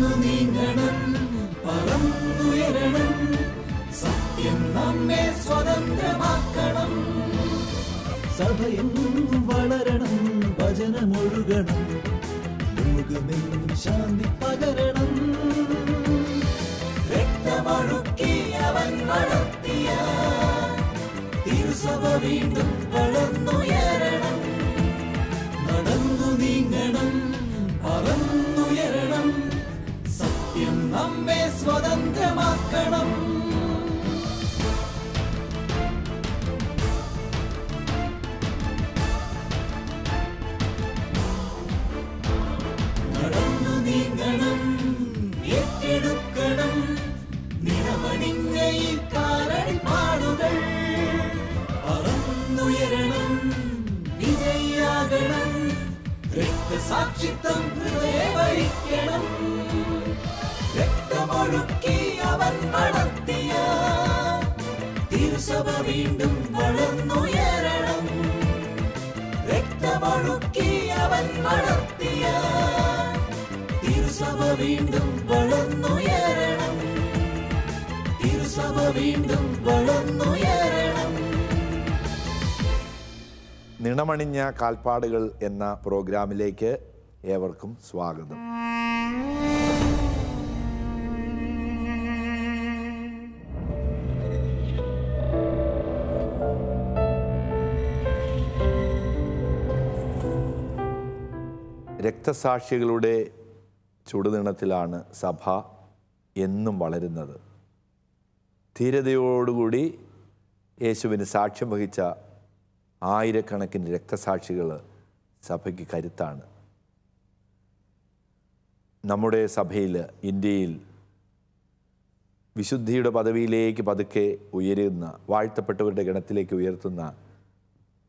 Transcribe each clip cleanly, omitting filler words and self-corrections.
നടന്നു നീങ്ങണം, പറന്നുയരണം, സത്യം നമ്മെ സ്വതന്ത്രമാക്കണം. സഭയെന്നും വളരണം, വചനമൊഴുകണം, ലോകമെന്നും ശാന്തി പകരണം. രക്തമൊഴുക്കി അവൻ വളർത്തിയ തിരുസഭ വീണ്ടും വളർന്നുയരണം. നടന്നു നീങ്ങണം, പറന്നുയരണം, സത്യം നമ്മെ സ്വതന്ത്രമാക്കണം. നടന്നു നീങ്ങണം, ഏറ്റെടുക്കണം, നിറമണിഞ്ഞ ഈ കാലടിപ്പാടുകൾ. പറന്നുയരണം, വിജയിയാകണം, രക്തസാക്ഷിത്വം ഹൃദയവരിക്കണം. രക്തമൊഴുക്കി അവൻ വളർത്തിയ തിരുസഭ വീണ്ടും വളർന്നുയരണം. രക്തമൊഴുക്കി അവൻ വളർത്തിയ തിരുസഭ വീണ്ടും വളർന്നുയരണം. തിരുസഭ വീണ്ടും വളർന്നുയരണം. നിണമണിഞ്ഞ കാൽപ്പാടുകൾ എന്ന പ്രോഗ്രാമിലേക്ക് ഏവർക്കും സ്വാഗതം. രക്തസാക്ഷികളുടെ ചുടുനിണത്തിലാണ് സഭ എന്നും വളരുന്നത്. ധീരതയോടുകൂടി യേശുവിന് സാക്ഷ്യം വഹിച്ച ആയിരക്കണക്കിന് രക്തസാക്ഷികൾ സഭയ്ക്ക് കരുത്താണ്. നമ്മുടെ സഭയിൽ, ഇന്ത്യയിൽ വിശുദ്ധിയുടെ പദവിയിലേക്ക് പതുക്കെ ഉയരുന്ന, വാഴ്ത്തപ്പെട്ടവരുടെ ഗണത്തിലേക്ക് ഉയർത്തുന്ന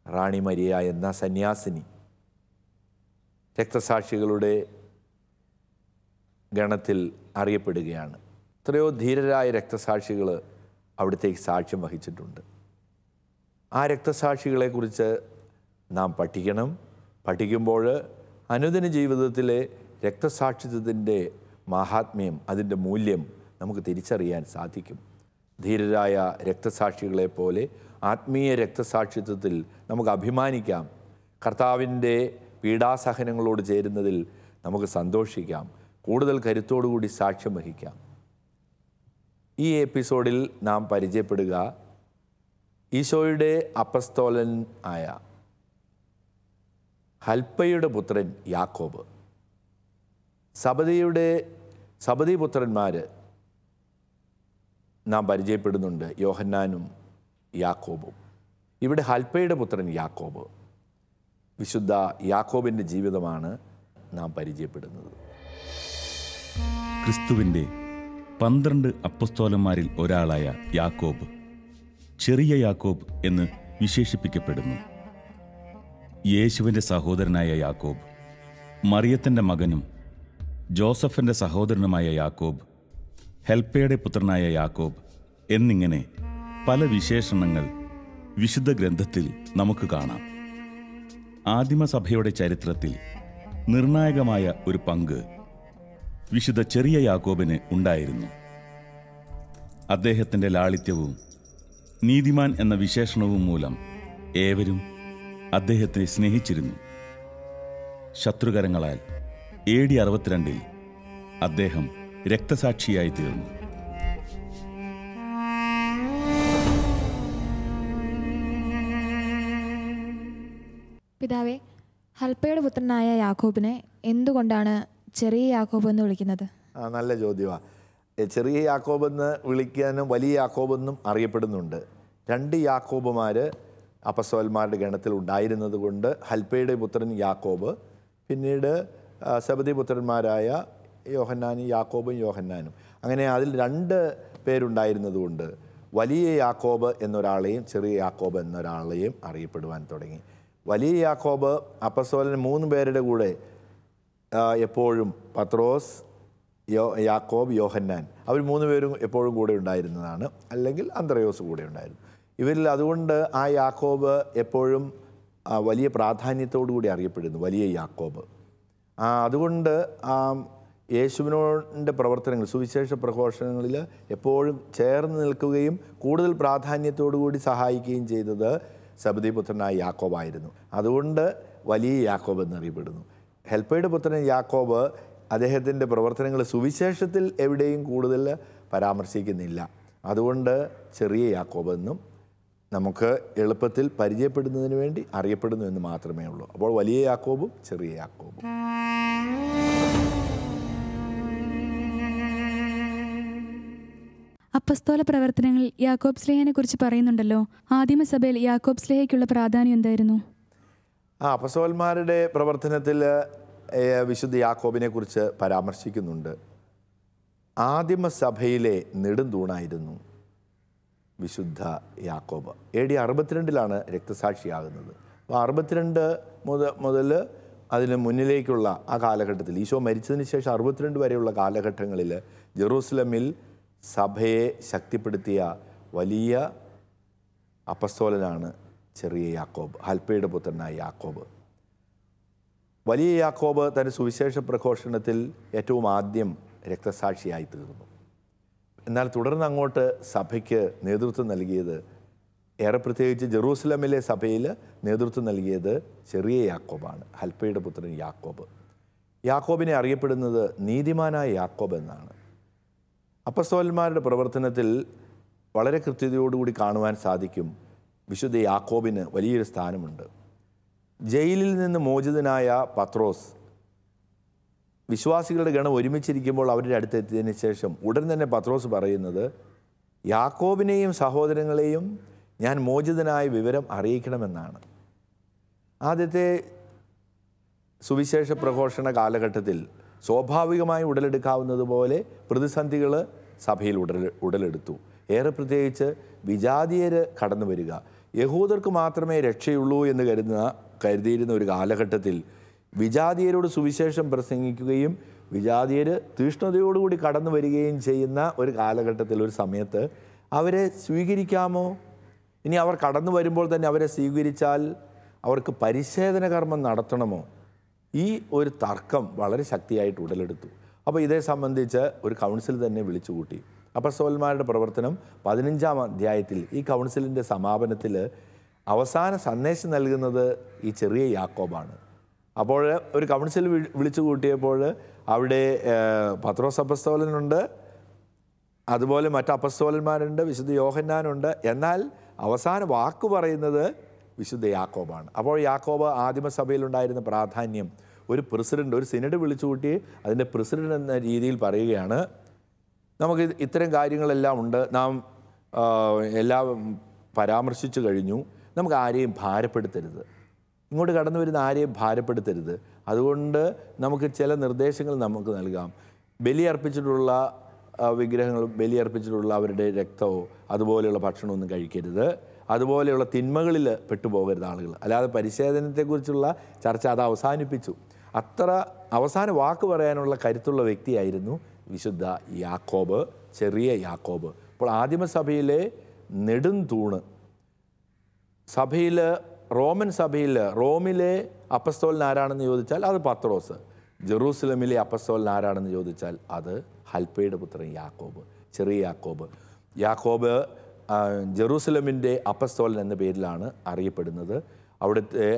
റാണി മരിയ എന്ന സന്യാസിനി രക്തസാക്ഷികളുടെ ഗണത്തിൽ അറിയപ്പെടുകയാണ്. എത്രയോ ധീരരായ രക്തസാക്ഷികൾ അവിടത്തേക്ക് സാക്ഷ്യം വഹിച്ചിട്ടുണ്ട്. ആ രക്തസാക്ഷികളെക്കുറിച്ച് നാം പഠിക്കണം. പഠിക്കുമ്പോൾ അനുദിന ജീവിതത്തിലെ രക്തസാക്ഷിത്വത്തിൻ്റെ മഹാത്മ്യം, അതിൻ്റെ മൂല്യം നമുക്ക് തിരിച്ചറിയാൻ സാധിക്കും. ധീരരായ രക്തസാക്ഷികളെ പോലെ ആത്മീയ രക്തസാക്ഷിത്വത്തിൽ നമുക്ക് അഭിമാനിക്കാം. കർത്താവിൻ്റെ പീഡാസഹനങ്ങളോട് ചേരുന്നതിൽ നമുക്ക് സന്തോഷിക്കാം. കൂടുതൽ കരുത്തോടുകൂടി സാക്ഷ്യം വഹിക്കാം. ഈ എപ്പിസോഡിൽ നാം പരിചയപ്പെടുക ഈശോയുടെ അപ്പസ്തോലൻ ആയ ഹൽപ്പയുടെ പുത്രൻ യാക്കോബ്. സബദി പുത്രന്മാർ നാം പരിചയപ്പെടുന്നുണ്ട്, യോഹന്നാനും യാക്കോബും. ഇവിടെ ഹൽപ്പയുടെ പുത്രൻ യാക്കോബ്, വിശുദ്ധ യാക്കോബിൻ്റെ ജീവിതമാണ് നാം പരിചയപ്പെടുന്നത്. ക്രിസ്തുവിൻ്റെ 12 അപ്പസ്തോലന്മാരിൽ ഒരാളായ യാക്കോബ് ചെറിയ യാക്കോബ് എന്ന് വിശേഷിപ്പിക്കപ്പെടുന്നു. യേശുവിൻ്റെ സഹോദരനായ യാക്കോബ്, മറിയത്തിൻ്റെ മകനും ജോസഫിൻ്റെ സഹോദരനുമായ യാക്കോബ്, ഹെൽപ്പയുടെ പുത്രനായ യാക്കോബ് എന്നിങ്ങനെ പല വിശേഷണങ്ങൾ വിശുദ്ധ ഗ്രന്ഥത്തിൽ നമുക്ക് കാണാം. ആദിമസഭയുടെ ചരിത്രത്തിൽ നിർണായകമായ ഒരു പങ്ക് വിശുദ്ധ ചെറിയ യാക്കോബിന് ഉണ്ടായിരുന്നു. അദ്ദേഹത്തിൻ്റെ ലാളിത്യവും നീതിമാൻ എന്ന വിശേഷണവും മൂലം ഏവരും അദ്ദേഹത്തെ സ്നേഹിച്ചിരുന്നു. ശത്രുകരങ്ങളാൽ AD 62 അദ്ദേഹം രക്തസാക്ഷിയായി തീർന്നു. പിതാവേ, ഹൽപ്പയുടെ പുത്രനായ യാക്കോബിനെ എന്തുകൊണ്ടാണ് ചെറിയ യാക്കോബ് എന്ന് വിളിക്കുന്നത്? നല്ല ചോദ്യമാണ്. ചെറിയ യാക്കോബ് എന്ന് വിളിക്കാനും വലിയ യാക്കോബ് എന്നും അറിയപ്പെടുന്നുണ്ട്. 2 യാക്കോബുമാർ അപ്പസ്തോലന്മാരുടെ ഗണത്തിൽ ഉണ്ടായിരുന്നത് കൊണ്ട് ഹൽപ്പയുടെ പുത്രൻ യാക്കോബ്, പിന്നീട് സബദി പുത്രന്മാരായ യാക്കോബും യോഹന്നാനും. അങ്ങനെ അതിൽ 2 പേരുണ്ടായിരുന്നതുകൊണ്ട് വലിയ യാക്കോബ് എന്നൊരാളെയും ചെറിയ യാക്കോബ് എന്നൊരാളെയും അറിയപ്പെടുവാൻ തുടങ്ങി. വലിയ യാക്കോബ് അപ്പസ്തോലൻ 3 പേരുടെ കൂടെ എപ്പോഴും പത്രോസ്, യാക്കോബ്, യോഹന്നാൻ, അവർ 3 പേരും എപ്പോഴും കൂടെ ഉണ്ടായിരുന്നതാണ്. അല്ലെങ്കിൽ അന്ത്രയോസ് കൂടെ ഉണ്ടായിരുന്നു. ഇവരിൽ അതുകൊണ്ട് ആ യാക്കോബ് എപ്പോഴും വലിയ പ്രാധാന്യത്തോടു കൂടി അറിയപ്പെടുന്നു, വലിയ യാക്കോബ്. അതുകൊണ്ട് യേശുവിനോടിൻ്റെ പ്രവർത്തനങ്ങൾ, സുവിശേഷ പ്രഘോഷണങ്ങളിൽ എപ്പോഴും ചേർന്ന് നിൽക്കുകയും കൂടുതൽ പ്രാധാന്യത്തോടുകൂടി സഹായിക്കുകയും ചെയ്തത് സബദീപുത്രനായ യാക്കോബായിരുന്നു. അതുകൊണ്ട് വലിയ യാക്കോബ് എന്നറിയപ്പെടുന്നു. ഹെൽപ്പയുടെ പുത്രൻ യാക്കോബ് അദ്ദേഹത്തിൻ്റെ പ്രവർത്തനങ്ങൾ സുവിശേഷത്തിൽ എവിടെയും കൂടുതൽ പരാമർശിക്കുന്നില്ല. അതുകൊണ്ട് ചെറിയ യാക്കോബ് എന്നും നമുക്ക് എളുപ്പത്തിൽ പരിചയപ്പെടുന്നതിന് വേണ്ടി അറിയപ്പെടുന്നു എന്ന് മാത്രമേ ഉള്ളൂ. അപ്പോൾ വലിയ യാക്കോബും ചെറിയ യാക്കോബും. അപ്പസ്തോല പ്രവർത്തനങ്ങളിൽ യാക്കോബ് സ്ലേഹനെ കുറിച്ച് പറയുന്നുണ്ടല്ലോ. ആദിമസഭയിൽ യാക്കോബ് സ്ലേഹയ്ക്കുള്ള പ്രാധാന്യം എന്തായിരുന്നു? അപ്പസ്തോലന്മാരുടെ പ്രവർത്തനത്തിൽ വിശുദ്ധ യാക്കോബിനെ കുറിച്ച് പരാമർശിക്കുന്നുണ്ട്. ആദിമസഭയിലെ നെടുംതൂണായിരുന്നു വിശുദ്ധ യാക്കോബ്. AD 62 രക്തസാക്ഷിയാകുന്നത്. അപ്പോൾ 62 മുതൽ അതിന് മുന്നിലേക്കുള്ള ആ കാലഘട്ടത്തിൽ, ഈശോ മരിച്ചതിന് ശേഷം 62 വരെയുള്ള കാലഘട്ടങ്ങളിൽ ജെറൂസലമിൽ സഭയെ ശക്തിപ്പെടുത്തിയ വലിയ അപ്പസ്തോലനാണ് ചെറിയ യാക്കോബ്, ഹൽപ്പയുടെ പുത്രനായ യാക്കോബ്. വലിയ യാക്കോബ് തൻ്റെ സുവിശേഷ പ്രഘോഷണത്തിൽ ഏറ്റവും ആദ്യം രക്തസാക്ഷിയായി തീർന്നു. എന്നാൽ തുടർന്ന് അങ്ങോട്ട് സഭയ്ക്ക് നേതൃത്വം നൽകിയത്, ഏറെ പ്രത്യേകിച്ച് ജെറൂസലമിലെ സഭയിൽ നേതൃത്വം നൽകിയത് ചെറിയ യാക്കോബാണ്, ഹൽപ്പയുടെ പുത്രൻ യാക്കോബ്. യാക്കോബിനെ അറിയപ്പെടുന്നത് നീതിമാനായ യാക്കോബ് എന്നാണ്. അപ്പസ്തോലന്മാരുടെ പ്രവർത്തനത്തിൽ വളരെ കൃത്യതയോടുകൂടി കാണുവാൻ സാധിക്കും വിശുദ്ധ യാക്കോബിന് വലിയൊരു സ്ഥാനമുണ്ട്. ജയിലിൽ നിന്ന് മോചിതനായ പത്രോസ് വിശ്വാസികളുടെ ഗണം ഒരുമിച്ചിരിക്കുമ്പോൾ അവരുടെ അടുത്തെത്തിയതിന് ശേഷം ഉടൻ തന്നെ പത്രോസ് പറയുന്നത്, യാക്കോബിനെയും സഹോദരങ്ങളെയും ഞാൻ മോചിതനായ വിവരം അറിയിക്കണമെന്നാണ്. ആദ്യത്തെ സുവിശേഷ പ്രഘോഷണ കാലഘട്ടത്തിൽ സ്വാഭാവികമായി ഉടലെടുക്കാവുന്നതുപോലെ പ്രതിസന്ധികൾ സഭയിൽ ഉടലെടുത്തു. ഏറെ പ്രത്യേകിച്ച് വിജാതീയർ കടന്നു വരിക, യഹൂദർക്ക് മാത്രമേ രക്ഷയുള്ളൂ എന്ന് കരുതിയിരുന്ന ഒരു കാലഘട്ടത്തിൽ വിജാതീയരോട് സുവിശേഷം പ്രസംഗിക്കുകയും വിജാതീയർ തീഷ്ണതയോടുകൂടി കടന്നു വരികയും ചെയ്യുന്ന ഒരു കാലഘട്ടത്തിൽ, ഒരു സമയത്ത് അവരെ സ്വീകരിക്കാമോ, ഇനി അവർ കടന്നു വരുമ്പോൾ തന്നെ അവരെ സ്വീകരിച്ചാൽ അവർക്ക് പരിച്ഛേദന കർമ്മം നടത്തണമോ, ഈ ഒരു തർക്കം വളരെ ശക്തിയായിട്ട് ഉടലെടുത്തു. അപ്പോൾ ഇതേ സംബന്ധിച്ച് ഒരു കൗൺസിൽ തന്നെ വിളിച്ചുകൂട്ടി. അപ്പസ്തോലന്മാരുടെ പ്രവർത്തനം 15-ാം അധ്യായത്തിൽ ഈ കൗൺസിലിൻ്റെ സമാപനത്തിൽ അവസാന സന്ദേശം നൽകുന്നത് ഈ ചെറിയ യാക്കോബാണ്. അപ്പോൾ ഒരു കൗൺസിൽ വിളിച്ചു കൂട്ടിയപ്പോൾ അവിടെ പത്രോസ് അപ്പസ്തോലനുണ്ട്, അതുപോലെ മറ്റ് അപ്പസ്തോലന്മാരുണ്ട്, വിശുദ്ധ യോഹന്നാനുണ്ട്. എന്നാൽ അവസാന വാക്ക് പറയുന്നത് വിശുദ്ധ യാക്കോബാണ്. അപ്പോൾ യാക്കോബ് ആദിമസഭയിലുണ്ടായിരുന്ന പ്രാധാന്യം ഒരു പ്രസിഡന്റ്, ഒരു സിനഡ് വിളിച്ചുകൂട്ടി അതിൻ്റെ പ്രസിഡന്റ് എന്ന രീതിയിൽ പറയുകയാണ്, നമുക്ക് ഇത്തരം കാര്യങ്ങളെല്ലാം ഉണ്ട്, നാം എല്ലാം പരാമർശിച്ചു കഴിഞ്ഞു, നമുക്ക് ആരെയും ഭാരപ്പെടുത്തരുത്, ഇങ്ങോട്ട് കടന്നു വരുന്ന ആരെയും ഭാരപ്പെടുത്തരുത്. അതുകൊണ്ട് നമുക്ക് ചില നിർദ്ദേശങ്ങൾ നമുക്ക് നൽകാം. ബലിയർപ്പിച്ചിട്ടുള്ള വിഗ്രഹങ്ങൾ, ബലിയർപ്പിച്ചിട്ടുള്ള അവരുടെ രക്തമോ അതുപോലെയുള്ള ഭക്ഷണമൊന്നും കഴിക്കരുത്, അതുപോലെയുള്ള തിന്മകളിൽ പെട്ടുപോകരുത് ആളുകൾ. അല്ലാതെ പരിച്ഛേദനത്തെക്കുറിച്ചുള്ള ചർച്ച അത് അവസാനിപ്പിച്ചു. അത്ര അവസാന വാക്ക് പറയാനുള്ള കരുത്തുള്ള വ്യക്തിയായിരുന്നു വിശുദ്ധ യാക്കോബ്, ചെറിയ യാക്കോബ്. അപ്പോൾ ആദിമസഭയിലെ നെടും തൂണ്, സഭയിൽ റോമൻ സഭയിൽ റോമിലെ അപ്പസ്തോലൻ ആരാണെന്ന് ചോദിച്ചാൽ അത് പത്രോസ്, ജെറൂസലമിലെ അപ്പസ്തോലൻ ആരാണെന്ന് ചോദിച്ചാൽ അത് ഹൽപ്പയുടെ പുത്രൻ യാക്കോബ്, ചെറിയ യാക്കോബ്. യാക്കോബ് ജെറൂസലമിൻ്റെ അപ്പസ്തോലൻ എന്ന പേരിലാണ് അറിയപ്പെടുന്നത്. അവിടുത്തെ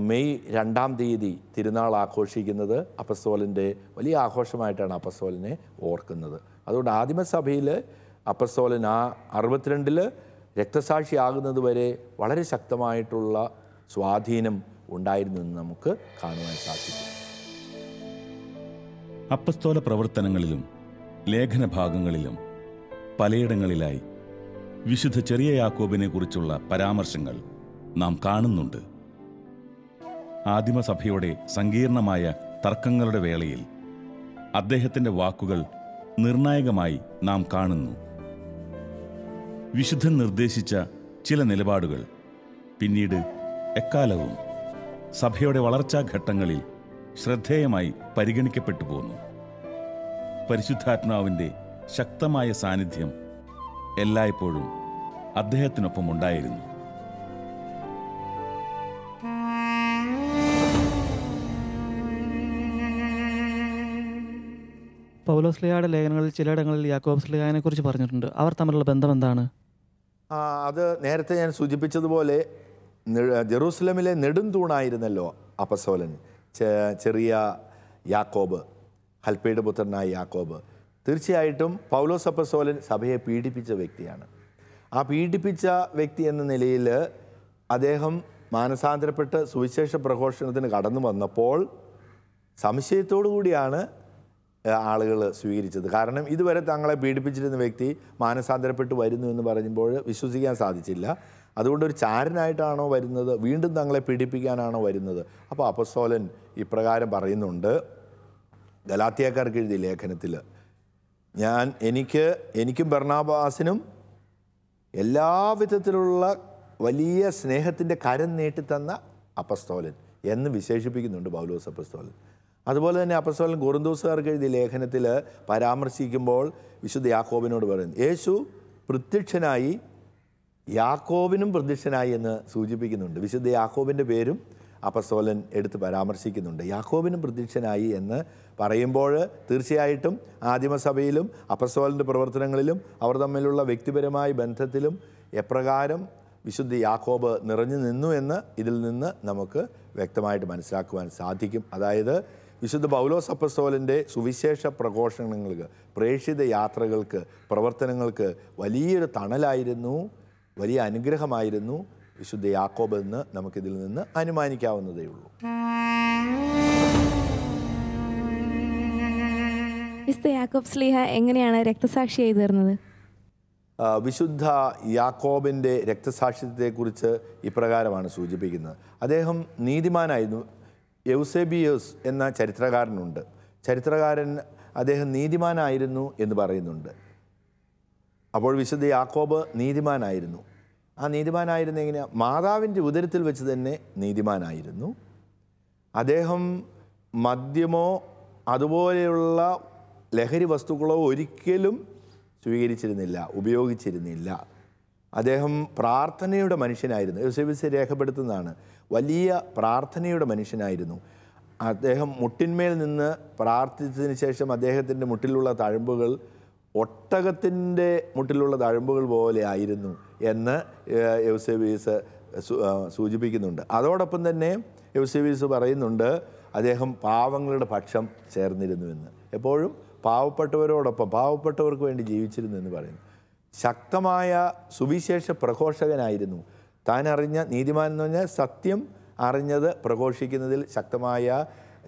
മെയ് 2-ാം തീയതി തിരുനാൾ ആഘോഷിക്കുന്നത് അപ്പസ്തോലൻ്റെ വലിയ ആഘോഷമായിട്ടാണ് അപ്പസ്തോലനെ ഓർക്കുന്നത്. അതുകൊണ്ട് ആദിമസഭയിൽ അപ്പസ്തോലൻ 62 രക്തസാക്ഷിയാകുന്നത് വരെ വളരെ ശക്തമായിട്ടുള്ള സ്വാധീനം ഉണ്ടായിരുന്നു എന്ന് നമുക്ക് കാണുവാൻ സാധിക്കും. അപ്പസ്തോല പ്രവർത്തനങ്ങളിലും ലേഖനഭാഗങ്ങളിലും പലയിടങ്ങളിലായി വിശുദ്ധ ചെറിയ യാക്കോബിനെ കുറിച്ചുള്ള പരാമർശങ്ങൾ നാം കാണുന്നുണ്ട്. ആദിമസഭയുടെ സങ്കീർണമായ തർക്കങ്ങളുടെ വേളയിൽ അദ്ദേഹത്തിൻ്റെ വാക്കുകൾ നിർണായകമായി നാം കാണുന്നു. വിശുദ്ധൻ നിർദ്ദേശിച്ച ചില നിലപാടുകൾ പിന്നീട് എക്കാലവും സഭയുടെ വളർച്ചാഘട്ടങ്ങളിൽ ശ്രദ്ധേയമായി പരിഗണിക്കപ്പെട്ടു പോന്നു. പരിശുദ്ധാത്മാവിൻ്റെ ശക്തമായ സാന്നിധ്യം എല്ലായ്പ്പോഴും അദ്ദേഹത്തിനൊപ്പം ഉണ്ടായിരുന്നു. പൗലോസ്ലിഹയുടെ ലേഖനങ്ങളിൽ ചിലയിടങ്ങളിൽ യാക്കോബ് സ്ലിഹായെ കുറിച്ച് പറഞ്ഞിട്ടുണ്ട്. അവർ തമ്മിലുള്ള ബന്ധം എന്താണ്? അത് നേരത്തെ ഞാൻ സൂചിപ്പിച്ചതുപോലെ ജെറൂസലമിലെ നെടുംതൂണായിരുന്നല്ലോ അപ്പസ്തോലൻ ചെറിയ യാക്കോബ്, ഹൽപ്പയുടെ പുത്രനായ യാക്കോബ്. തീർച്ചയായിട്ടും പൗലോസ് അപ്പസ്തോലൻ സഭയെ പീഡിപ്പിച്ച വ്യക്തിയാണ്. ആ പീഡിപ്പിച്ച വ്യക്തി എന്ന നിലയിൽ അദ്ദേഹം മാനസാന്തരപ്പെട്ട് സുവിശേഷ പ്രഘോഷണത്തിന് കടന്നു വന്നപ്പോൾ സംശയത്തോടു കൂടിയാണ് ആളുകൾ സ്വീകരിച്ചത്. കാരണം ഇതുവരെ തങ്ങളെ പീഡിപ്പിച്ചിരുന്ന വ്യക്തി മാനസാന്തരപ്പെട്ട് വരുന്നു എന്ന് പറയുമ്പോൾ വിശ്വസിക്കാൻ സാധിച്ചില്ല. അതുകൊണ്ട് ഒരു ചാരനായിട്ടാണോ വരുന്നത്, വീണ്ടും തങ്ങളെ പീഡിപ്പിക്കാനാണോ വരുന്നത്? അപ്പോൾ അപ്പസ്തോലൻ ഇപ്രകാരം പറയുന്നുണ്ട് ഗലാത്യക്കാർക്ക് എഴുതിയ ലേഖനത്തിൽ, എനിക്കും ബർണാബാസിനും എല്ലാവിധത്തിലുള്ള വലിയ സ്നേഹത്തിൻ്റെ കരം നീട്ടിത്തന്ന അപ്പസ്തോലൻ എന്ന് വിശേഷിപ്പിക്കുന്നുണ്ട് പൗലോസ് അപ്പസ്തോലൻ. അതുപോലെ തന്നെ അപ്പസ്തോലൻ കൊറിന്തോസുകാർക്ക് എഴുതിയ ലേഖനത്തിൽ പരാമർശിക്കുമ്പോൾ വിശുദ്ധ യാക്കോബിനോട് പറയുന്നു, യേശു പ്രത്യക്ഷനായി യാക്കോബിനും പ്രത്യക്ഷനായി എന്ന് സൂചിപ്പിക്കുന്നുണ്ട്. വിശുദ്ധ യാക്കോബിൻ്റെ പേരും അപ്പസ്തോലൻ എടുത്ത് പരാമർശിക്കുന്നുണ്ട്. യാക്കോബിനും പ്രത്യക്ഷനായി എന്ന് പറയുമ്പോൾ തീർച്ചയായിട്ടും ആദിമസഭയിലും അപ്പസ്തോലൻ്റെ പ്രവർത്തനങ്ങളിലും അവർ തമ്മിലുള്ള വ്യക്തിപരമായ ബന്ധത്തിലും എപ്രകാരം വിശുദ്ധ യാക്കോബ് നിറഞ്ഞു നിന്നു എന്ന് ഇതിൽ നിന്ന് നമുക്ക് വ്യക്തമായിട്ട് മനസ്സിലാക്കുവാൻ സാധിക്കും. അതായത് വിശുദ്ധ പൗലോസ് അപ്പസ്തോലൻ്റെ സുവിശേഷ പ്രഘോഷണങ്ങൾക്ക്, പ്രേക്ഷിത യാത്രകൾക്ക്, പ്രവർത്തനങ്ങൾക്ക് വലിയൊരു തണലായിരുന്നു, വലിയ അനുഗ്രഹമായിരുന്നു വിശുദ്ധ യാക്കോബ് എന്ന് നമുക്കിതിൽ നിന്ന് അനുമാനിക്കാവുന്നതേ ഉള്ളൂ. വിശുദ്ധ യാക്കോബ് ശ്ലീഹ എങ്ങനെയാണ് രക്തസാക്ഷിയായി തീർന്നത്? വിശുദ്ധ യാക്കോബിൻ്റെ രക്തസാക്ഷിത്വത്തെക്കുറിച്ച് ഇപ്രകാരമാണ് സൂചിപ്പിക്കുന്നത്. അദ്ദേഹം നീതിമാനായിരുന്നു. യൗസേബിയോസ് എന്ന ചരിത്രകാരനുണ്ട്. ചരിത്രകാരൻ അദ്ദേഹം നീതിമാനായിരുന്നു എന്ന് പറയുന്നുണ്ട്. അപ്പോൾ വിശുദ്ധ യാക്കോബ് നീതിമാനായിരുന്നു. ആ നീതിമാനായിരുന്നു എങ്ങനെയാണ്? മാതാവിൻ്റെ ഉദരത്തിൽ വെച്ച് തന്നെ നീതിമാനായിരുന്നു. അദ്ദേഹം മദ്യമോ അതുപോലെയുള്ള ലഹരി വസ്തുക്കളോ ഒരിക്കലും സ്വീകരിച്ചിരുന്നില്ല, ഉപയോഗിച്ചിരുന്നില്ല. അദ്ദേഹം പ്രാർത്ഥനയുടെ മനുഷ്യനായിരുന്നു. യോസേഫീസ് രേഖപ്പെടുത്തുന്നതാണ്. വലിയ പ്രാർത്ഥനയുടെ മനുഷ്യനായിരുന്നു. അദ്ദേഹം മുട്ടിന്മേൽ നിന്ന് പ്രാർത്ഥിച്ചതിന് ശേഷം അദ്ദേഹത്തിൻ്റെ മുട്ടിലുള്ള തഴമ്പുകൾ ഒട്ടകത്തിൻ്റെ മുട്ടിലുള്ള തഴമ്പുകൾ പോലെ ആയിരുന്നു എന്ന് യോസേഫീസ് സൂചിപ്പിക്കുന്നുണ്ട്. അതോടൊപ്പം തന്നെ യോസേഫീസ് പറയുന്നുണ്ട് അദ്ദേഹം പാവങ്ങളുടെ പക്ഷം ചേർന്നിരുന്നുവെന്ന്. എപ്പോഴും പാവപ്പെട്ടവരോടൊപ്പം, പാവപ്പെട്ടവർക്ക് വേണ്ടി ജീവിച്ചിരുന്നു എന്ന് പറയുന്നു. ശക്തമായ സുവിശേഷ പ്രഘോഷകനായിരുന്നു. താൻ അറിഞ്ഞ നീതിമാൻ എന്ന് പറഞ്ഞാൽ സത്യം അറിഞ്ഞത് പ്രഘോഷിക്കുന്നതിൽ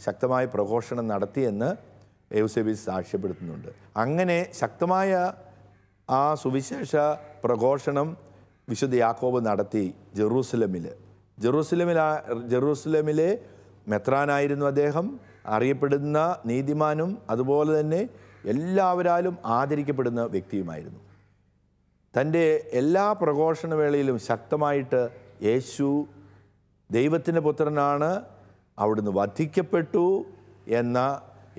ശക്തമായ പ്രഘോഷണം നടത്തിയെന്ന് യോസേഫീസ് സാക്ഷ്യപ്പെടുത്തുന്നുണ്ട്. അങ്ങനെ ശക്തമായ ആ സുവിശേഷ പ്രഘോഷണം വിശുദ്ധ യാക്കോബ് നടത്തി ജെറൂസലമിലെ മെത്രാനായിരുന്നു അദ്ദേഹം. അറിയപ്പെടുന്ന നീതിമാനും അതുപോലെ തന്നെ എല്ലാവരാലും ആദരിക്കപ്പെടുന്ന വ്യക്തിയുമായിരുന്നു. തൻ്റെ എല്ലാ പ്രഘോഷണ വേളയിലും ശക്തമായിട്ട് യേശു ദൈവത്തിൻ്റെ പുത്രനാണ്, അവിടുന്ന് വധിക്കപ്പെട്ടു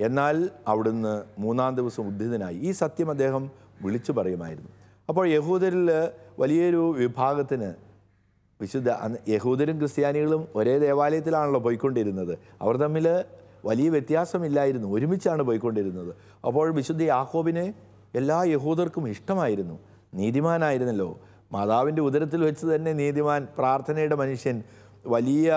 എന്നാൽ അവിടുന്ന് മൂന്നാം ദിവസം ഉദ്ധിതനായി, ഈ സത്യം അദ്ദേഹം വിളിച്ചു പറയുമായിരുന്നു. അപ്പോൾ യഹൂദരിൽ വലിയൊരു വിഭാഗത്തിന് യഹൂദരും ക്രിസ്ത്യാനികളും ഒരേ ദേവാലയത്തിലാണല്ലോ പോയിക്കൊണ്ടിരുന്നത്. അവർ തമ്മിൽ വലിയ വ്യത്യാസമില്ലായിരുന്നു, ഒരുമിച്ചാണ് പോയിക്കൊണ്ടിരുന്നത്. അപ്പോൾ വിശുദ്ധ യാക്കോബിനെ എല്ലാ യഹൂദർക്കും ഇഷ്ടമായിരുന്നു. നീതിമാനായിരുന്നല്ലോ, മാതാവിൻ്റെ ഉദരത്തിൽ വെച്ച് തന്നെ നീതിമാൻ, പ്രാർത്ഥനയുടെ മനുഷ്യൻ, വലിയ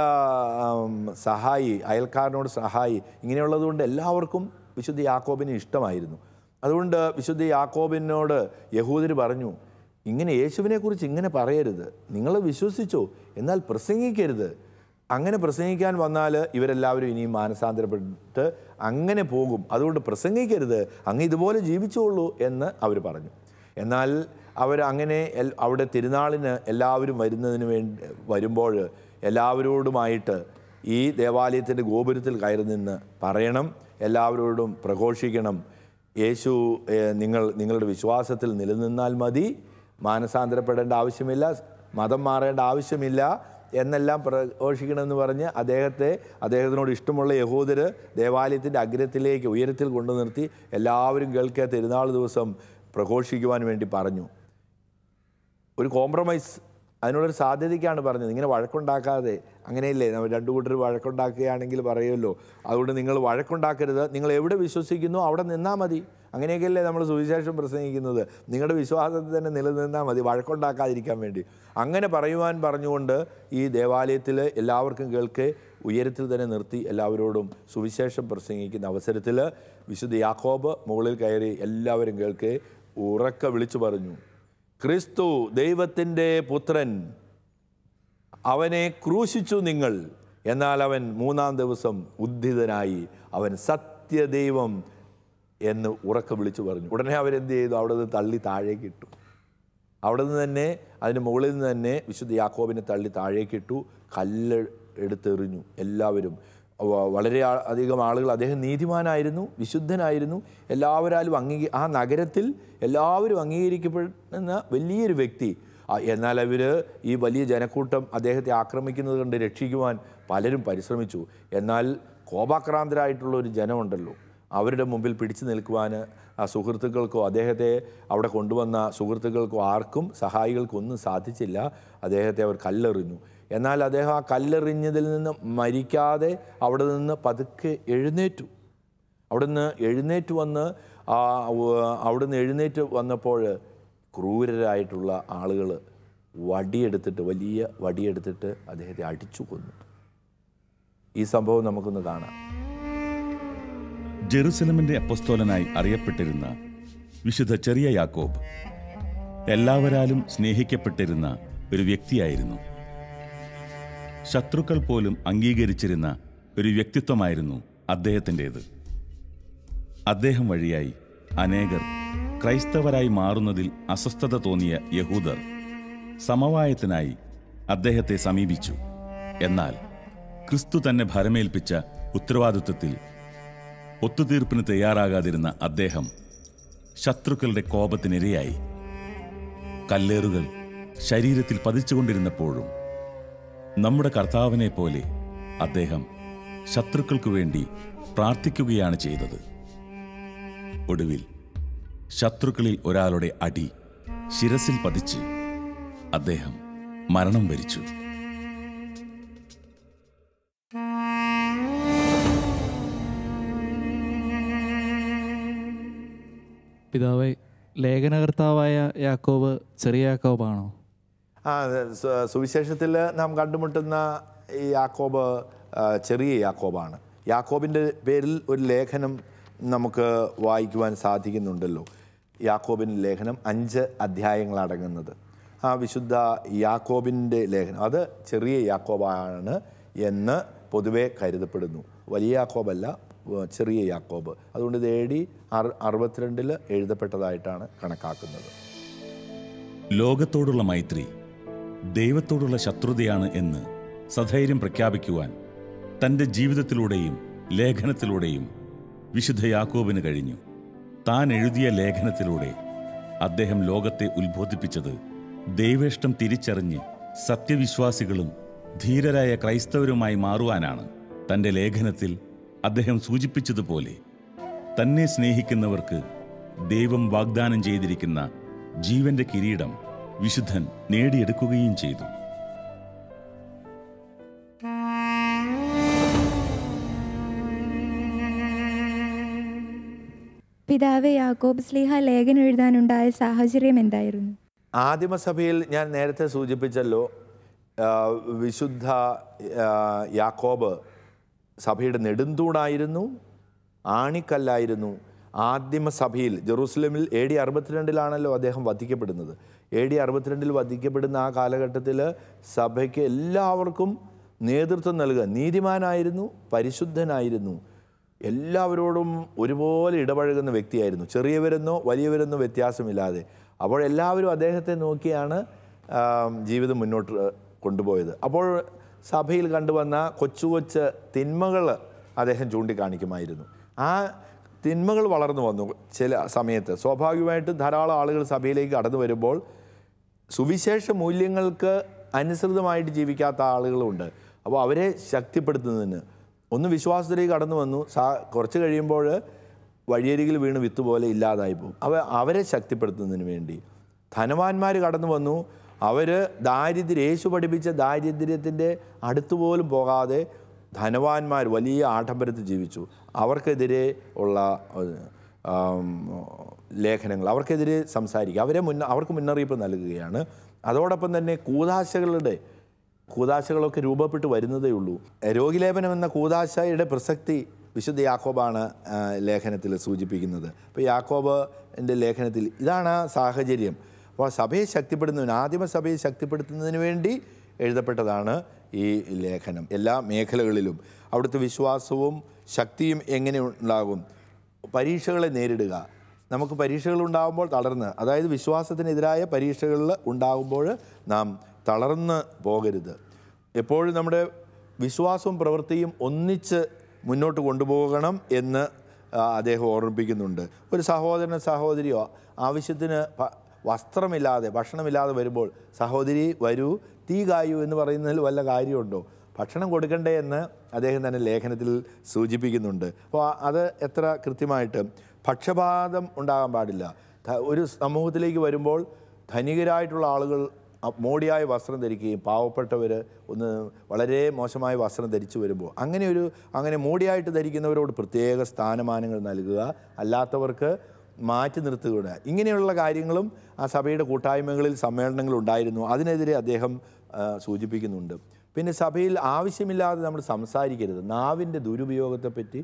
സഹായി, അയൽക്കാരനോട് സഹായി, ഇങ്ങനെയുള്ളതുകൊണ്ട് എല്ലാവർക്കും വിശുദ്ധ യാക്കോബിനെ ഇഷ്ടമായിരുന്നു. അതുകൊണ്ട് വിശുദ്ധ യാക്കോബിനോട് യഹൂദർ പറഞ്ഞു, ഇങ്ങനെ യേശുവിനെക്കുറിച്ച് ഇങ്ങനെ പറയരുത്, നിങ്ങൾ വിശ്വസിച്ചോ, എന്നാൽ പ്രസംഗിക്കരുത്. അങ്ങനെ പ്രസംഗിക്കാൻ വന്നാൽ ഇവരെല്ലാവരും ഇനിയും മാനസാന്തരപ്പെട്ട് അങ്ങനെ പോകും, അതുകൊണ്ട് പ്രസംഗിക്കരുത്, അങ്ങ് ഇതുപോലെ ജീവിച്ചോളൂ എന്ന് അവർ പറഞ്ഞു. എന്നാൽ അവരങ്ങനെ അവിടെ തിരുനാളിന് എല്ലാവരും വരുമ്പോൾ എല്ലാവരോടുമായിട്ട് ഈ ദേവാലയത്തിൻ്റെ ഗോപുരത്തിൽ കയറി നിന്ന് പറയണം, എല്ലാവരോടും പ്രഘോഷിക്കണം, യേശു നിങ്ങളുടെ വിശ്വാസത്തിൽ നിലനിന്നാൽ മതി, മാനസാന്തരപ്പെടേണ്ട ആവശ്യമില്ല, മതം മാറേണ്ട ആവശ്യമില്ല എന്നെല്ലാം പ്രഘോഷിക്കണമെന്ന് പറഞ്ഞ് അദ്ദേഹത്തിനോട് ഇഷ്ടമുള്ള യഹൂദർ ദേവാലയത്തിൻ്റെ അഗ്രത്തിലേക്ക് ഉയരത്തിൽ കൊണ്ടു നിർത്തി എല്ലാവരും കേൾക്കുക തിരുനാൾ ദിവസം പ്രഘോഷിക്കുവാൻ വേണ്ടി പറഞ്ഞു. ഒരു കോംപ്രമൈസ് അതിനുള്ളൊരു സാധ്യതയ്ക്കാണ് പറഞ്ഞത്. ഇങ്ങനെ വഴക്കുണ്ടാക്കാതെ, അങ്ങനെയല്ലേ നമ്മൾ രണ്ടു കൂട്ടർ വഴക്കുണ്ടാക്കുകയാണെങ്കിൽ പറയുമല്ലോ, അതുകൊണ്ട് നിങ്ങൾ വഴക്കുണ്ടാക്കരുത്, നിങ്ങൾ എവിടെ വിശ്വസിക്കുന്നു അവിടെ നിന്നാൽ മതി. അങ്ങനെയൊക്കെയല്ലേ നമ്മൾ സുവിശേഷം പ്രസംഗിക്കുന്നത്. നിങ്ങളുടെ വിശ്വാസത്തിൽ തന്നെ നിലനിന്നാൽ മതി, വഴക്കുണ്ടാക്കാതിരിക്കാൻ വേണ്ടി. അങ്ങനെ പറഞ്ഞുകൊണ്ട് ഈ ദേവാലയത്തിൽ എല്ലാവർക്കും കേൾക്കെ ഉയരത്തിൽ തന്നെ നിർത്തി എല്ലാവരോടും സുവിശേഷം പ്രസംഗിക്കുന്ന അവസരത്തിൽ വിശുദ്ധ യാക്കോബ് മുകളിൽ കയറി എല്ലാവരും കേൾക്കെ ഉറക്കെ വിളിച്ചു പറഞ്ഞു, ക്രിസ്തു ദൈവത്തിൻ്റെ പുത്രൻ, അവനെ ക്രൂശിച്ചു നിങ്ങൾ, എന്നാൽ അവൻ മൂന്നാം ദിവസം ഉദ്ധിതനായി, അവൻ സത്യദൈവം എന്ന് ഉറക്കെ വിളിച്ചു പറഞ്ഞു. ഉടനെ അവരെന്ത് ചെയ്തു? അവിടെ നിന്ന് തള്ളി താഴേക്ക് ഇട്ടു. അവിടെ നിന്ന് തന്നെ, അതിന് മുകളിൽ നിന്ന് തന്നെ വിശുദ്ധ യാക്കോബിനെ തള്ളി താഴേക്ക് ഇട്ടു. കല്ല് എടുത്തെറിഞ്ഞു എല്ലാവരും. വളരെ അധികം ആളുകൾ, അദ്ദേഹം നീതിമാനായിരുന്നു, വിശുദ്ധനായിരുന്നു, എല്ലാവരാലും ആ നഗരത്തിൽ എല്ലാവരും അംഗീകരിക്കപ്പെടുന്ന വലിയൊരു വ്യക്തി. എന്നാൽ അവർ ഈ വലിയ ജനക്കൂട്ടം അദ്ദേഹത്തെ ആക്രമിക്കുന്നത് കണ്ട് രക്ഷിക്കുവാൻ പലരും പരിശ്രമിച്ചു. എന്നാൽ കോപാക്രാന്തരായിട്ടുള്ള ഒരു ജനമുണ്ടല്ലോ, അവരുടെ മുമ്പിൽ പിടിച്ചു നിൽക്കുവാൻ ആ സുഹൃത്തുക്കൾക്കോ അദ്ദേഹത്തെ അവിടെ കൊണ്ടുവന്ന സുഹൃത്തുക്കൾക്കോ ആർക്കും, സഹായികൾക്കൊന്നും സാധിച്ചില്ല. അദ്ദേഹത്തെ അവർ കല്ലെറിഞ്ഞു. എന്നാൽ അദ്ദേഹം ആ കല്ലെറിഞ്ഞതിൽ നിന്ന് മരിക്കാതെ അവിടെ നിന്ന് പതുക്കെ എഴുന്നേറ്റു. അവിടുന്ന് എഴുന്നേറ്റ് വന്നപ്പോൾ ക്രൂരരായിട്ടുള്ള ആളുകൾ വലിയ വടിയെടുത്തിട്ട് അദ്ദേഹത്തെ അടിച്ചു കൊന്നു. ഈ സംഭവം നമുക്കൊന്ന് കാണാം. ജെറുസലമിന്റെ അപ്പസ്തോലനായി അറിയപ്പെട്ടിരുന്ന വിശുദ്ധ ചെറിയ യാക്കോബ് എല്ലാവരാലും സ്നേഹിക്കപ്പെട്ടിരുന്ന ഒരു വ്യക്തിയായിരുന്നു. ശത്രുക്കൾ പോലും അംഗീകരിച്ചിരുന്ന ഒരു വ്യക്തിത്വമായിരുന്നു അദ്ദേഹത്തിൻ്റേത്. അദ്ദേഹം വഴിയായി അനേകർ ക്രൈസ്തവരായി മാറുന്നതിൽ അസ്വസ്ഥത തോന്നിയ യഹൂദർ സമവായത്തിനായി അദ്ദേഹത്തെ സമീപിച്ചു. എന്നാൽ ക്രിസ്തു തന്നെ ഭരമേൽപ്പിച്ച ഉത്തരവാദിത്വത്തിൽ ഒത്തുതീർപ്പിന് തയ്യാറാകാതിരുന്ന അദ്ദേഹം ശത്രുക്കളുടെ കോപത്തിനിരയായി. കല്ലേറുകൾ ശരീരത്തിൽ പതിച്ചുകൊണ്ടിരുന്നപ്പോഴും നമ്മുടെ കർത്താവിനെ പോലെ അദ്ദേഹം ശത്രുക്കൾക്കു വേണ്ടി പ്രാർത്ഥിക്കുകയാണ് ചെയ്തത്. ഒടുവിൽ ശത്രുക്കളിൽ ഒരാളുടെ അടി ശിരസിൽ പതിച്ച് അദ്ദേഹം മരണം വരിച്ചു. പിതാവേ, ലേഖനകർത്താവായ യാക്കോബ് ചെറിയ യാക്കോബാണോ? സുവിശേഷത്തിൽ നാം കണ്ടുമുട്ടുന്ന ഈ യാക്കോബ് ചെറിയ യാക്കോബാണ്. യാക്കോബിൻ്റെ പേരിൽ ഒരു ലേഖനം നമുക്ക് വായിക്കുവാൻ സാധിക്കുന്നുണ്ടല്ലോ. യാക്കോബിൻ്റെ ലേഖനം 5 അധ്യായങ്ങളടങ്ങുന്നത്. ആ വിശുദ്ധ യാക്കോബിൻ്റെ ലേഖനം അത് ചെറിയ യാക്കോബാണ് എന്ന് പൊതുവെ കരുതപ്പെടുന്നു. വലിയ യാക്കോബല്ല, ചെറിയ യാക്കോബ്. അതുകൊണ്ട് ഇത് AD 62 എഴുതപ്പെട്ടതായിട്ടാണ് കണക്കാക്കുന്നത്. ലോകത്തോടുള്ള മൈത്രി ദൈവത്തോടുള്ള ശത്രുതയാണ് എന്ന് സധൈര്യം പ്രഖ്യാപിക്കുവാൻ തൻ്റെ ജീവിതത്തിലൂടെയും ലേഖനത്തിലൂടെയും വിശുദ്ധ യാക്കോബിന് കഴിഞ്ഞു. താൻ എഴുതിയ ലേഖനത്തിലൂടെ അദ്ദേഹം ലോകത്തെ ഉത്ബോധിപ്പിച്ചത് ദൈവേഷ്ടം തിരിച്ചറിഞ്ഞ് സത്യവിശ്വാസികളും ധീരരായ ക്രൈസ്തവരുമായി മാറുവാനാണ്. തൻ്റെ ലേഖനത്തിൽ അദ്ദേഹം സൂചിപ്പിച്ചതുപോലെ തന്നെ സ്നേഹിക്കുന്നവർക്ക് ദൈവം വാഗ്ദാനം ചെയ്തിരിക്കുന്ന ജീവന്റെ കിരീടം വിശുദ്ധൻ നേടിയെടുക്കുകയും ചെയ്തു. പിതാവേ, യാക്കോബ് ശ്ലീഹ ലേഖനം എഴുതാനുണ്ടായ സാഹചര്യം എന്തായിരുന്നു? ആദിമസഭയിൽ ഞാൻ നേരത്തെ സൂചിപ്പിച്ചല്ലോ, വിശുദ്ധ യാക്കോബ് സഭയുടെ നെടുന്തൂണായിരുന്നു, ആണിക്കല്ലായിരുന്നു. ആദിമസഭയിൽ ജെറൂസലേമിൽ AD 62 അദ്ദേഹം വധിക്കപ്പെടുന്നത്. AD 62 വധിക്കപ്പെടുന്ന ആ കാലഘട്ടത്തിൽ സഭയ്ക്ക് എല്ലാവർക്കും നേതൃത്വം നൽകുക. നീതിമാനായിരുന്നു, പരിശുദ്ധനായിരുന്നു, എല്ലാവരോടും ഒരുപോലെ ഇടപഴകുന്ന വ്യക്തിയായിരുന്നു. ചെറിയവരെന്നോ വലിയവരെന്നോ വ്യത്യാസമില്ലാതെ. അപ്പോൾ എല്ലാവരും അദ്ദേഹത്തെ നോക്കിയാണ് ജീവിതം മുന്നോട്ട് കൊണ്ടുപോയത്. അപ്പോൾ സഭയിൽ കണ്ടുവന്ന കൊച്ചു തിന്മകൾ അദ്ദേഹം ചൂണ്ടിക്കാണിക്കുമായിരുന്നു. ആ തിന്മകൾ വളർന്നു വന്നു. ചില സമയത്ത് സ്വാഭാവികമായിട്ടും ധാരാളം ആളുകൾ സഭയിലേക്ക് കടന്നു വരുമ്പോൾ സുവിശേഷ മൂല്യങ്ങൾക്ക് അനുസൃതമായിട്ട് ജീവിക്കാത്ത ആളുകളുണ്ട്. അപ്പോൾ അവരെ ശക്തിപ്പെടുത്തുന്നതിന് ഒന്ന് വിശ്വാസത്തിലേക്ക് കടന്നു വന്നു. കുറച്ച് കഴിയുമ്പോൾ വഴിയരികിൽ വീണ് വിത്ത് പോലെ ഇല്ലാതായി പോകും. അവരെ ശക്തിപ്പെടുത്തുന്നതിന് വേണ്ടി ധനവാന്മാർ കടന്നു വന്നു. യേശു പഠിപ്പിച്ച ദാരിദ്ര്യത്തിൻ്റെ അടുത്തുപോലും പോകാതെ ധനവാന്മാർ വലിയ ആഡംബരത്തിൽ ജീവിച്ചു. അവർക്കെതിരെ ഉള്ള ലേഖനങ്ങൾ, അവർക്കെതിരെ സംസാരിക്കുക, അവർക്ക് മുന്നറിയിപ്പ് നൽകുകയാണ്. അതോടൊപ്പം തന്നെ കൂദാശകളൊക്കെ രൂപപ്പെട്ട് വരുന്നതേ ഉള്ളൂ. രോഗിലേപനം എന്ന കൂദാശയുടെ പ്രസക്തി വിശുദ്ധ യാക്കോബാണ് ലേഖനത്തിൽ സൂചിപ്പിക്കുന്നത്. അപ്പോൾ യാക്കോബിൻ്റെ ലേഖനത്തിൽ ഇതാണ് ആ സാഹചര്യം. അപ്പോൾ സഭയെ ശക്തിപ്പെടുന്നതിന്, ആദിമ സഭയെ ശക്തിപ്പെടുത്തുന്നതിന് വേണ്ടി എഴുതപ്പെട്ടതാണ് ഈ ലേഖനം. എല്ലാ മേഖലകളിലും അവിടുത്തെ വിശ്വാസവും ശക്തിയും എങ്ങനെ ഉണ്ടാകും, പരീക്ഷകളെ നേരിടുക. നമുക്ക് പരീക്ഷകൾ ഉണ്ടാകുമ്പോൾ അതായത് വിശ്വാസത്തിനെതിരായ പരീക്ഷകളിൽ ഉണ്ടാകുമ്പോൾ നാം തളർന്ന് പോകരുത്. എപ്പോഴും നമ്മുടെ വിശ്വാസവും പ്രവൃത്തിയും ഒന്നിച്ച് മുന്നോട്ട് കൊണ്ടുപോകണം എന്ന് അദ്ദേഹം ഓർമ്മിപ്പിക്കുന്നുണ്ട്. ഒരു സഹോദരനോ സഹോദരിയോ ആവശ്യത്തിന് വസ്ത്രമില്ലാതെ ഭക്ഷണമില്ലാതെ വരുമ്പോൾ സഹോദരി വരൂ തീ കായൂ എന്ന് പറയുന്നതിൽ വല്ല കാര്യമുണ്ടോ? ഭക്ഷണം കൊടുക്കണ്ടേ എന്ന് അദ്ദേഹം തന്നെ ലേഖനത്തിൽ സൂചിപ്പിക്കുന്നുണ്ട്. അപ്പോൾ അത് എത്ര കൃത്യമായിട്ട് പക്ഷപാതം ഉണ്ടാകാൻ പാടില്ല. ഒരു സമൂഹത്തിലേക്ക് വരുമ്പോൾ ധനികരായിട്ടുള്ള ആളുകൾ മോടിയായ വസ്ത്രം ധരിക്കുകയും പാവപ്പെട്ടവർ വളരെ മോശമായ വസ്ത്രം ധരിച്ചു വരുമ്പോൾ അങ്ങനെ മോടിയായിട്ട് ധരിക്കുന്നവരോട് പ്രത്യേക സ്ഥാനമാനങ്ങൾ നൽകുക, അല്ലാത്തവർക്ക് മാറ്റി നിർത്തുക. ഇങ്ങനെയുള്ള കാര്യങ്ങളും ആ സഭയുടെ കൂട്ടായ്മകളിൽ സമ്മേളനങ്ങളുണ്ടായിരുന്നു. അതിനെതിരെ അദ്ദേഹം സൂചിപ്പിക്കുന്നുണ്ട്. പിന്നെ സഭയിൽ ആവശ്യമില്ലാതെ നമ്മൾ സംസാരിക്കരുത്. നാവിൻ്റെ ദുരുപയോഗത്തെപ്പറ്റി,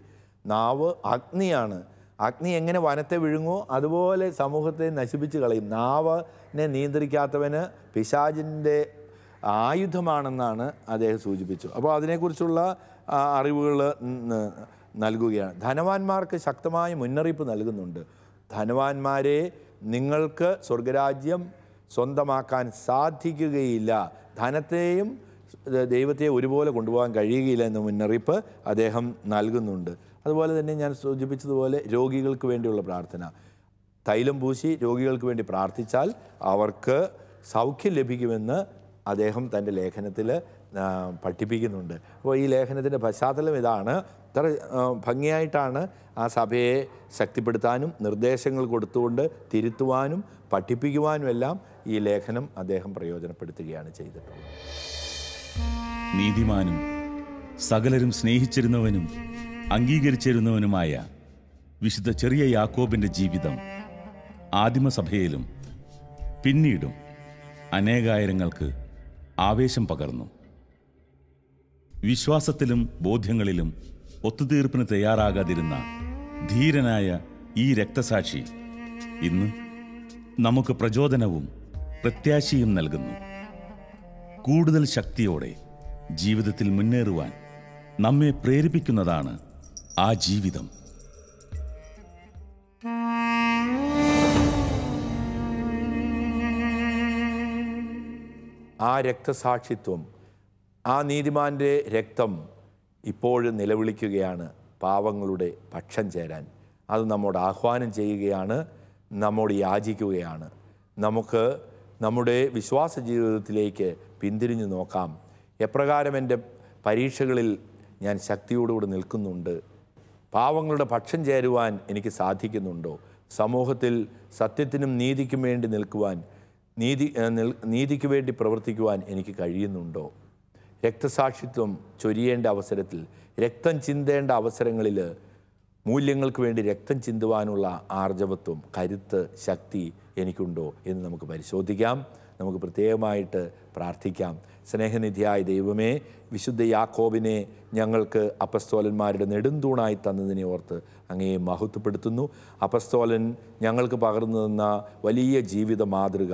നാവ് അഗ്നിയാണ്. അഗ്നി എങ്ങനെ വനത്തെ വിഴുങ്ങോ അതുപോലെ സമൂഹത്തെ നശിപ്പിച്ച് കളയും. നാവിനെ നിയന്ത്രിക്കാത്തവന് പിശാചിൻ്റെ ആയുധമാണെന്നാണ് അദ്ദേഹം സൂചിപ്പിച്ചു. അപ്പോൾ അതിനെക്കുറിച്ചുള്ള അറിവുകൾ നൽകുകയാണ്. ധനവാന്മാർക്ക് ശക്തമായ മുന്നറിയിപ്പ് നൽകുന്നുണ്ട്. ധനവാന്മാരെ, നിങ്ങൾക്ക് സ്വർഗരാജ്യം സ്വന്തമാക്കാൻ സാധിക്കുകയില്ല, ധനത്തെയും ദൈവത്തെ ഒരുപോലെ കൊണ്ടുപോകാൻ കഴിയുകയില്ല എന്ന മുന്നറിയിപ്പ് അദ്ദേഹം നൽകുന്നുണ്ട്. അതുപോലെ തന്നെ ഞാൻ സൂചിപ്പിച്ചതുപോലെ രോഗികൾക്ക് വേണ്ടിയുള്ള പ്രാർത്ഥന, തൈലം പൂശി രോഗികൾക്ക് വേണ്ടി പ്രാർത്ഥിച്ചാൽ അവർക്ക് സൗഖ്യം ലഭിക്കുമെന്ന് അദ്ദേഹം തൻ്റെ ലേഖനത്തിൽ പഠിപ്പിക്കുന്നുണ്ട്. അപ്പോൾ ഈ ലേഖനത്തിൻ്റെ പശ്ചാത്തലം ഇതാണ്. ഇത്ര ഭംഗിയായിട്ടാണ് ആ സഭയെ ശക്തിപ്പെടുത്താനും നിർദ്ദേശങ്ങൾ കൊടുത്തുകൊണ്ട് തിരുത്തുവാനും പഠിപ്പിക്കുവാനും എല്ലാം ഈ ലേഖനം അദ്ദേഹം പ്രയോജനപ്പെടുത്തുകയാണ് ചെയ്തിട്ടുള്ളത്. നീതിമാനും സകലരും സ്നേഹിച്ചിരുന്നവനും അംഗീകരിച്ചിരുന്നവനുമായ വിശുദ്ധ ചെറിയ യാക്കോബിൻ്റെ ജീവിതം ആദിമസഭയിലും പിന്നീടും അനേകായിരങ്ങൾക്ക് ആവേശം പകർന്നു. വിശ്വാസത്തിലും ബോധ്യങ്ങളിലും ഒത്തുതീർപ്പിന് തയ്യാറാകാതിരുന്ന ധീരനായ ഈ രക്തസാക്ഷി ഇന്ന് നമുക്ക് പ്രചോദനവും പ്രത്യാശയും നൽകുന്നു. കൂടുതൽ ശക്തിയോടെ ജീവിതത്തിൽ മുന്നേറുവാൻ നമ്മെ പ്രേരിപ്പിക്കുന്നതാണ് ആ ജീവിതം. ആ രക്തസാക്ഷിത്വം, ആ നീതിമാൻ്റെ രക്തം ഇപ്പോഴും നിലവിളിക്കുകയാണ് പാവങ്ങളുടെ പക്ഷം ചേരാൻ. അത് നമ്മോട് ആഹ്വാനം ചെയ്യുകയാണ്, നമ്മോട് യാചിക്കുകയാണ്. നമുക്ക് നമ്മുടെ വിശ്വാസ ജീവിതത്തിലേക്ക് പിന്തിരിഞ്ഞു നോക്കാം. എപ്രകാരം എൻ്റെ പരീക്ഷകളിൽ ഞാൻ ശക്തിയോടുകൂടി നിൽക്കുന്നുണ്ട്? പാവങ്ങളുടെ പക്ഷം ചേരുവാൻ എനിക്ക് സാധിക്കുന്നുണ്ടോ? സമൂഹത്തിൽ സത്യത്തിനും നീതിക്കും വേണ്ടി നിൽക്കുവാൻ, നീതിക്ക് വേണ്ടി പ്രവർത്തിക്കുവാൻ എനിക്ക് കഴിയുന്നുണ്ടോ? രക്തസാക്ഷിത്വം ചൊരിയേണ്ട അവസരത്തിൽ, രക്തം ചിന്തേണ്ട അവസരങ്ങളിൽ മൂല്യങ്ങൾക്ക് വേണ്ടി രക്തം ചിന്തുവാനുള്ള ആർജവത്വം, കരുത്ത്, ശക്തി എനിക്കുണ്ടോ എന്ന് നമുക്ക് പരിശോധിക്കാം. നമുക്ക് പ്രത്യേകമായിട്ട് പ്രാർത്ഥിക്കാം. സ്നേഹനിധിയായ ദൈവമേ, വിശുദ്ധ യാക്കോബിനെ ഞങ്ങൾക്ക് അപ്പസ്തോലന്മാരുടെ നെടുന്തൂണായി തന്നതിനെ ഓർത്ത് അങ്ങയെ മഹത്വപ്പെടുത്തുന്നു. അപ്പസ്തോലൻ ഞങ്ങൾക്ക് പകർന്നു തന്ന വലിയ ജീവിത മാതൃക,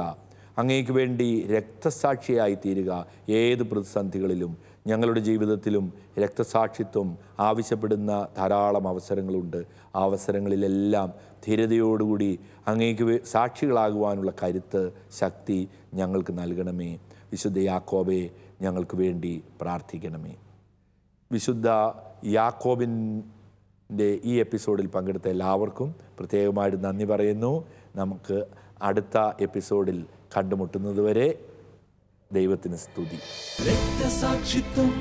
അങ്ങേക്ക് വേണ്ടി രക്തസാക്ഷിയായി തീരുക. ഏത് പ്രതിസന്ധികളിലും ഞങ്ങളുടെ ജീവിതത്തിലും രക്തസാക്ഷിത്വം ആവശ്യപ്പെടുന്ന ധാരാളം അവസരങ്ങളുണ്ട്. ആ അവസരങ്ങളിലെല്ലാം ധീരതയോടുകൂടി അങ്ങേക്ക് സാക്ഷികളാകുവാനുള്ള കരുത്ത്, ശക്തി ഞങ്ങൾക്ക് നൽകണമേ. വിശുദ്ധ യാക്കോബെ ഞങ്ങൾക്ക് വേണ്ടി പ്രാർത്ഥിക്കണമേ. വിശുദ്ധ യാക്കോബിൻ്റെ ഈ എപ്പിസോഡിൽ പങ്കെടുത്ത എല്ലാവർക്കും പ്രത്യേകമായിട്ട് നന്ദി പറയുന്നു. നമുക്ക് അടുത്ത എപ്പിസോഡിൽ കണ്ടുമുട്ടുന്നതുവരെ ദൈവത്തിന് സ്തുതി. രക്തസാക്ഷിത്വം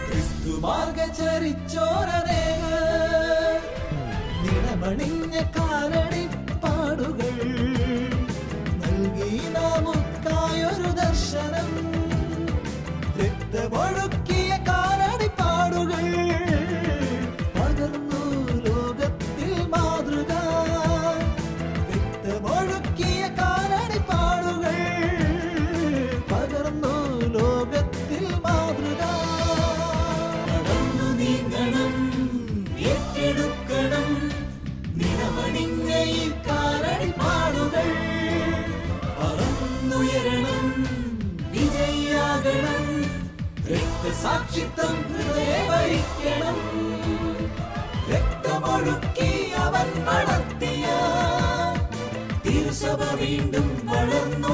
ക്രിസ്തു മാർഗചരിച്ചോരനേക നിണമണിഞ്ഞ കാലടിപ്പാടുകൾ ഈ നമുക്കായൊരു ദർശനം. രക്തമൊഴുക്കിയ കാലടിപ്പാടുകൾ പകർന്നു ലോകത്തിൽ മാതൃക. രക്തമൊഴുക്കിയ കാലടിപ്പാടുകൾ പകർന്നു ലോകത്തിൽ മാതൃക. നടന്നു നീങ്ങണം, ഏറ്റെടുക്കണം നിറമണിഞ്ഞ ഈ കാലടിപ്പാടുകൾ. പറന്നുയരണം, വിജയിയാകണം, രക്തസാക്ഷിത്വം ഹൃദയവരിക്കണം. രക്തമൊഴുക്കി അവൻ വളർത്തിയ തിരുസഭ വീണ്ടും വളർന്നു